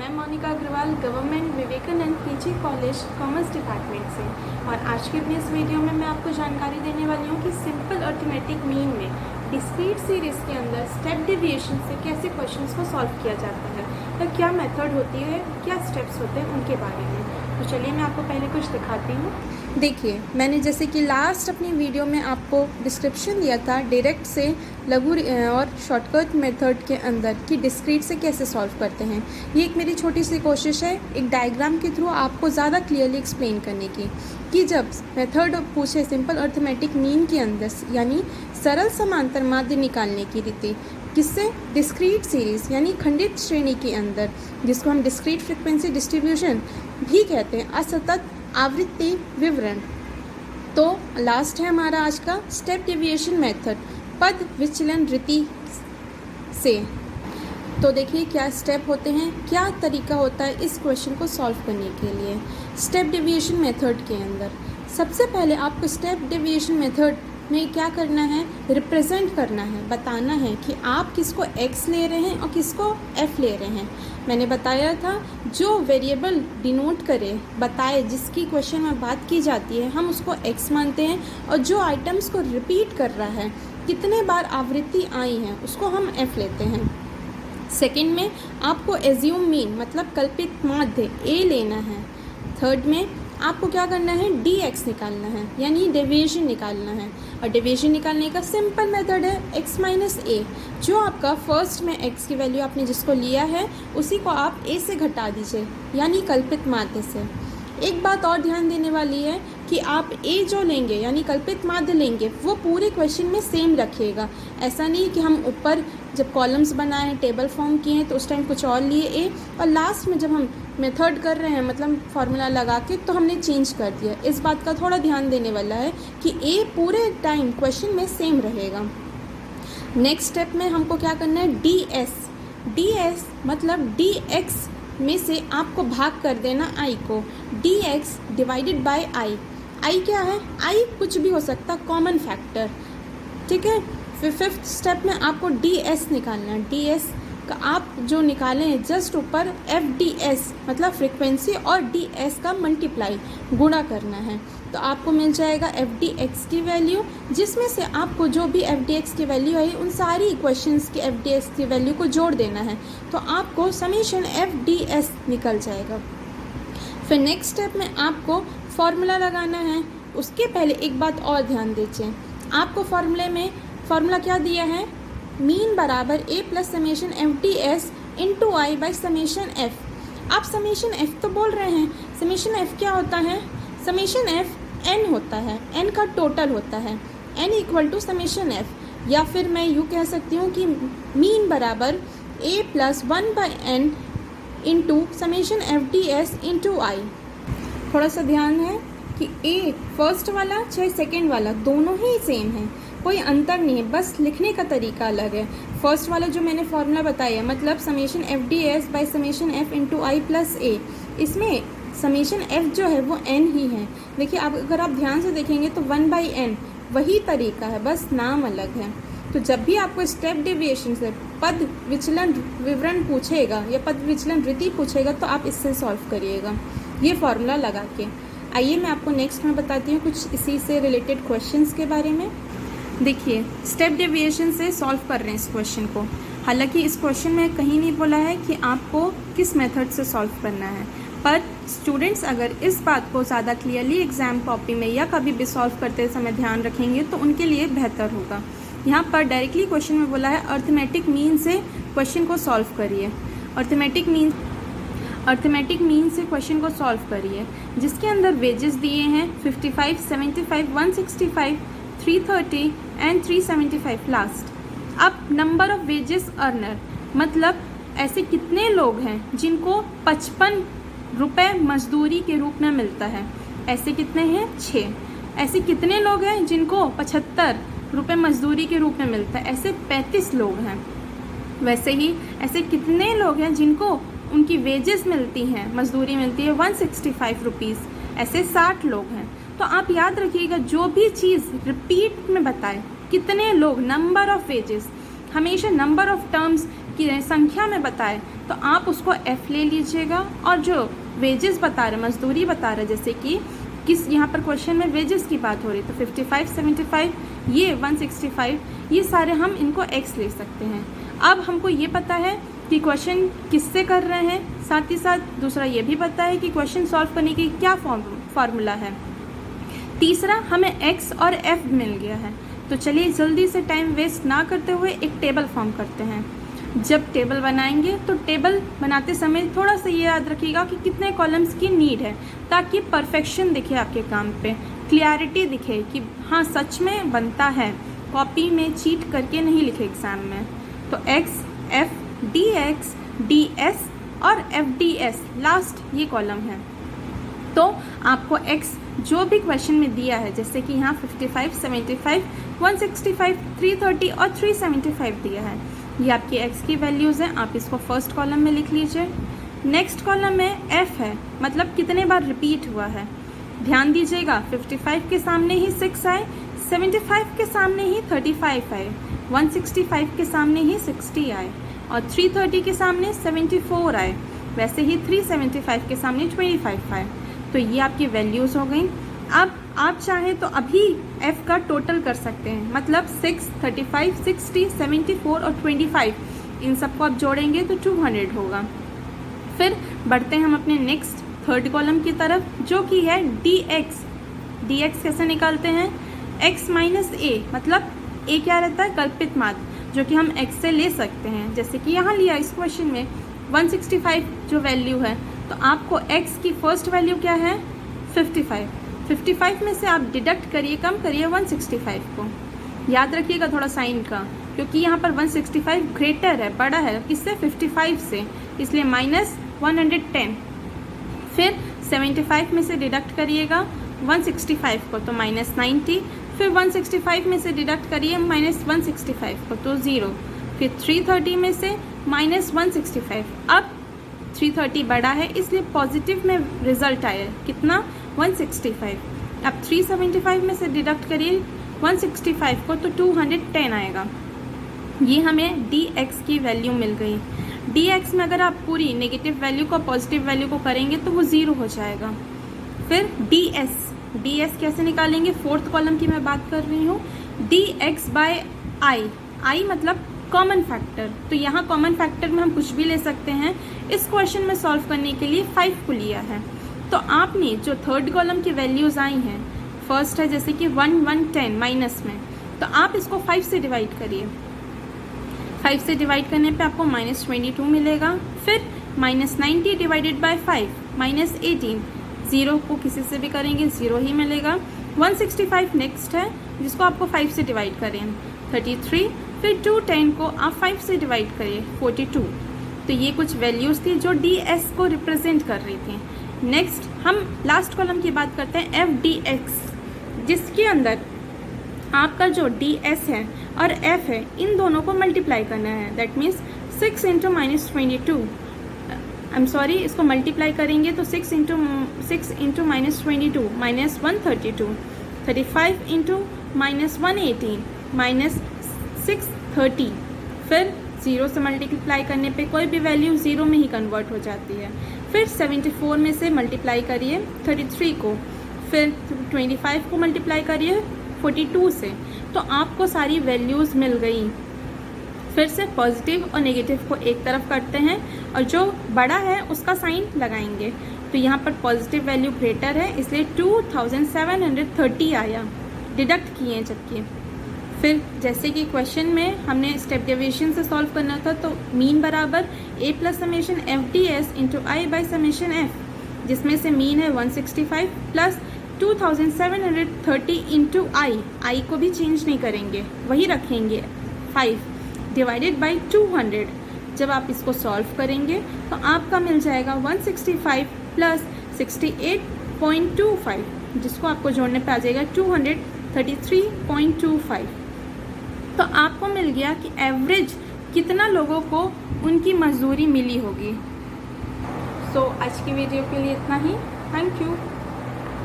मैं Monika Agarwal government Vivekananda PG college commerce department से। और आज की अपनी इस वीडियो में मैं आपको जानकारी देने वाली हूँ कि सिंपल अरिथमेटिक मीन में डिस्क्रीट सीरीज़ के अंदर स्टेप डेविएशन से कैसे क्वेश्चंस को सॉल्व किया जाता है या क्या मेथड होती है, क्या स्टेप्स होते हैं उनके बारे में। तो चलिए मैं आपको पहले कुछ दिखाती हूँ। देखिए, मैंने जैसे कि लास्ट अपनी वीडियो में आपको डिस्क्रिप्शन दिया था डायरेक्ट से लघु और शॉर्टकट मेथड के अंदर कि डिस्क्रीट से कैसे सॉल्व करते हैं। ये एक मेरी छोटी सी कोशिश है एक डायग्राम के थ्रू आपको ज़्यादा क्लियरली एक्सप्लेन करने की कि जब मेथड पूछे सिंपल अरिथमेटिक मीन के अंदर यानी सरल समांतर माध्य निकालने की रीति किससे, डिस्क्रीट सीरीज़ यानी खंडित श्रेणी के अंदर, जिसको हम डिस्क्रीट फ्रीक्वेंसी डिस्ट्रीब्यूशन भी कहते हैं, असतत आवृत्ति विवरण। तो लास्ट है हमारा आज का स्टेप डेविएशन मेथड पद विचलन रीति से। तो देखिए क्या स्टेप होते हैं, क्या तरीका होता है इस क्वेश्चन को सॉल्व करने के लिए स्टेप डेविएशन मेथड के अंदर। सबसे पहले आपको स्टेप डेविएशन मेथड में क्या करना है, रिप्रेजेंट करना है, बताना है कि आप किसको x ले रहे हैं और किसको f ले रहे हैं। मैंने बताया था जो वेरिएबल डिनोट करे, बताए, जिसकी क्वेश्चन में बात की जाती है हम उसको x मानते हैं, और जो आइटम्स को रिपीट कर रहा है, कितने बार आवृत्ति आई है, उसको हम f लेते हैं। सेकंड में आपको एज्यूम मीन मतलब कल्पित माध्य a लेना है। थर्ड में आपको क्या करना है, dx निकालना है यानी डेविएशन निकालना है, और डेविएशन निकालने का सिंपल मेथड है x माइनस a। जो आपका फर्स्ट में x की वैल्यू आपने जिसको लिया है उसी को आप a से घटा दीजिए यानी कल्पित माध्य से। एक बात और ध्यान देने वाली है कि आप a जो लेंगे यानी कल्पित माध्य लेंगे वो पूरे क्वेश्चन में सेम रखिएगा। ऐसा नहीं कि हम ऊपर जब कॉलम्स बनाए, टेबल फॉर्म किए हैं तो उस टाइम कुछ और लिए a, और लास्ट में जब हम मेथड कर रहे हैं मतलब फार्मूला लगा के तो हमने चेंज कर दिया। इस बात का थोड़ा ध्यान देने वाला है कि a पूरे टाइम क्वेश्चन में सेम रहेगा। नेक्स्ट स्टेप में हमको क्या करना है, ds मतलब dx में से आपको भाग कर देना i को, dx डिवाइडेड बाय i क्या है, i कुछ भी हो सकता, कॉमन फैक्टर, ठीक है। फिर फिफ्थ स्टेप में आपको ds निकालना है। ds का आप जो निकालें जस्ट ऊपर fds मतलब फ्रीक्वेंसी और ds का मल्टीप्लाई गुणा करना है, तो आपको मिल जाएगा fdx की वैल्यू, जिसमें से आपको जो भी fdx की वैल्यू है उन सारी इक्वेशंस की fdx की वैल्यू को जोड़ देना है, तो आपको समेशन fds निकल जाएगा। फिर नेक्स्ट स्टेप में आपको फॉर्मूला लगाना है। उसके पहले एक बात और ध्यान दीजिए, आपको फार्मूला क्या दिया है, मीन बराबर a plus summation fds into I by summation f। आप समेशन f तो बोल रहे हैं, समेशन f क्या होता है, समेशन f n होता है, n का टोटल होता है, n equal to summation f, या फिर मैं यूँ कह सकती हूँ कि मीन बराबर a plus 1 by n into summation fds into i. थोड़ा सा ध्यान है कि a फर्स्ट वाला चाहे सेकेंड वाला दोनों ही सेम है, कोई अंतर नहीं है, बस लिखने का तरीका अलग है। फर्स्ट वाला जो मैंने फॉर्मूला बताया मतलब summation fds by summation f into I plus a, इसमें समेशन f जो है वो n ही है। देखिए आप अगर आप ध्यान से देखेंगे तो 1 बाई n वही तरीका है, बस नाम अलग है। तो जब भी आपको स्टेप डेविएशन से पद विचलन विवरण पूछेगा या पद विचलन रीति पूछेगा तो आप इससे सॉल्व करिएगा ये फॉर्मूला लगा के। आइए मैं आपको नेक्स्ट में बताती हूँ कुछ इसी से रिलेटेड क्वेश्चंस के बारे में। देखिए स्टेप डेविएशन से सॉल्व कर रहे हैं इस क्वेश्चन को। हालांकि इस क्वेश्चन में कहीं नहीं बोला है कि आपको किस मेथड से सॉल्व करना है, पर स्टूडेंट्स अगर इस बात को ज़्यादा क्लियरली एग्जाम कॉपी में या कभी भी सॉल्व करते समय ध्यान रखेंगे तो उनके लिए बेहतर होगा। यहाँ पर डायरेक्टली क्वेश्चन में बोला है अरिथमेटिक मीन से क्वेश्चन को सॉल्व करिए। अरिथमेटिक मीन से क्वेश्चन को सॉल्व करिए, जिसके अंदर वेजेस दिए हैं 55, 75, 165, 330 एंड 375 लास्ट। अब नंबर ऑफ वेजेस अर्नर मतलब ऐसे कितने लोग हैं जिनको 55 रुपये मजदूरी के रूप में मिलता है, ऐसे कितने हैं, 6। ऐसे कितने लोग हैं जिनको 75 रुपये मजदूरी के रूप में मिलता है, ऐसे 35 लोग हैं। वैसे ही ऐसे कितने लोग हैं जिनको उनकी वेजेस मिलती हैं, मजदूरी मिलती है 165 रुपीज़, ऐसे 60 लोग हैं। तो आप याद रखिएगा जो भी चीज़ रिपीट में बताए कितने लोग, नंबर ऑफ वेजेस, हमेशा नंबर ऑफ टर्म्स की संख्या में बताए तो तो आप उसको F ले लीजिएगा, और जो वेजेस बता रहे, मजदूरी बता रहे, जैसे कि किस यहाँ पर क्वेश्चन में वेजेस की बात हो रही, तो 55, 75, ये 165, ये सारे हम इनको x ले सकते हैं। अब हमको ये पता है कि क्वेश्चन किससे कर रहे हैं, साथ ही साथ दूसरा ये भी पता है कि क्वेश्चन सॉल्व करने की क्या फार्मूला है। तीसरा, हमें x और f मिल गया है। तो चलिए जल्दी से टाइम वेस्ट ना करते हुए एक टेबल फॉर्म करते हैं। जब टेबल बनाएंगे तो टेबल बनाते समय थोड़ा सा ये याद रखिएगा कि कितने कॉलम्स की नीड है, ताकि परफेक्शन दिखे आपके काम पे, क्लियरिटी दिखे कि हाँ सच में बनता है, कॉपी में चीट करके नहीं लिखे एग्ज़ाम में। तो x, f, dx, ds और fds लास्ट ये कॉलम है। तो आपको x जो भी क्वेश्चन में दिया है, जैसे कि यहाँ 55, 75, 165, 330 और 375 दिया है, ये आपकी x की वैल्यूज़ हैं। आप इसको फर्स्ट कॉलम में लिख लीजिए। नेक्स्ट कॉलम में f है, मतलब कितने बार रिपीट हुआ है। ध्यान दीजिएगा, 55 के सामने ही 6 आए, 75 के सामने ही 35 आए, 165 के सामने ही 60 आए और 330 के सामने 74 आए, वैसे ही 375 के सामने 25 आए। तो ये आपकी वैल्यूज़ हो गई। अब आप चाहें तो अभी f का टोटल कर सकते हैं, मतलब 6, 35, 60, 74 और 25, इन सबको आप जोड़ेंगे तो 200 होगा। फिर बढ़ते हैं हम अपने नेक्स्ट थर्ड कॉलम की तरफ, जो कि है dx। dx कैसे निकालते हैं, x माइनस a, मतलब a क्या रहता है, कल्पित माध्य, जो कि हम x से ले सकते हैं। जैसे कि यहाँ लिया इस क्वेश्चन में 165 जो वैल्यू है, तो आपको x की फर्स्ट वैल्यू क्या है, 55। 55 में से आप डिडक्ट करिए, कम करिए 165 को। याद रखिएगा थोड़ा साइन का, क्योंकि यहाँ पर 165 ग्रेटर है, बड़ा है किससे, 55 से, इसलिए माइनस 110। फिर 75 में से डिडक्ट करिएगा 165 को, तो माइनस 90। फिर 165 में से डिडक्ट करिए माइनस 165 को, तो 0। फिर 330 में से माइनस 165। अब 330 बड़ा है, इसलिए पॉजिटिव में रिजल्ट आया, कितना, 165। अब 375 में से डिडक्ट करिए 165 को, तो 210 आएगा। ये हमें dx की वैल्यू मिल गई। dx में अगर आप पूरी नेगेटिव वैल्यू को पॉजिटिव वैल्यू को करेंगे तो वो 0 हो जाएगा। फिर ds कैसे निकालेंगे, फोर्थ कॉलम की मैं बात कर रही हूँ। dx बाय i मतलब कॉमन फैक्टर, तो यहाँ कॉमन फैक्टर में हम कुछ भी ले सकते हैं। इस क्वेश्चन में सॉल्व करने के लिए 5 को लिया है। तो आपने जो थर्ड कॉलम की वैल्यूज़ आई हैं, फर्स्ट है जैसे कि 1, 1, 10 माइनस में, तो आप इसको 5 से डिवाइड करिए। 5 से डिवाइड करने पे आपको माइनस 22 मिलेगा। फिर माइनस 90 डिवाइडेड बाय 5, माइनस 18, 0 को किसी से भी करेंगे 0 ही मिलेगा। 165 नेक्स्ट है, जिसको आपको 5 से डिवाइड करें, 33। फिर 210 को आप 5 से डिवाइड करिए, 42। तो ये कुछ वैल्यूज़ थी जो ds को रिप्रेजेंट कर रही थी। नेक्स्ट हम लास्ट कॉलम की बात करते हैं fdx, जिसके अंदर आपका जो ds है और f है, इन दोनों को मल्टीप्लाई करना है। दैट मीन्स 6 इंटू माइनस 22, इसको मल्टीप्लाई करेंगे तो 6 into minus 22 minus 132, 35 into minus 118 minus 630। फिर 0 से मल्टीप्लाई करने पे कोई भी वैल्यू 0 में ही कन्वर्ट हो जाती है। फिर 74 में से मल्टीप्लाई करिए 33 को, फिर 25 को मल्टीप्लाई करिए 42 से, तो आपको सारी वैल्यूज़ मिल गई। फिर से पॉजिटिव और नेगेटिव को एक तरफ करते हैं और जो बड़ा है उसका साइन लगाएंगे। तो यहाँ पर पॉजिटिव वैल्यू ग्रेटर है, इसलिए 2730 आया, डिडक्ट किए हैं जबकि। फिर जैसे कि क्वेश्चन में हमने स्टेप डेविएशन से सॉल्व करना था, तो मीन बराबर a plus summation F D S into I by summation F, जिसमें से मीन है 165 प्लस 2730 इंटू आई को भी चेंज नहीं करेंगे, वही रखेंगे 5 डिवाइडेड बाई 200। जब आप इसको सॉल्व करेंगे तो आपका मिल जाएगा 165 प्लस 68.25, जिसको आपको जोड़ने पे आ जाएगा 233.25। तो आपको मिल गया कि एवरेज कितना लोगों को उनकी मजदूरी मिली होगी। सो आज की वीडियो के लिए इतना ही। Thank you.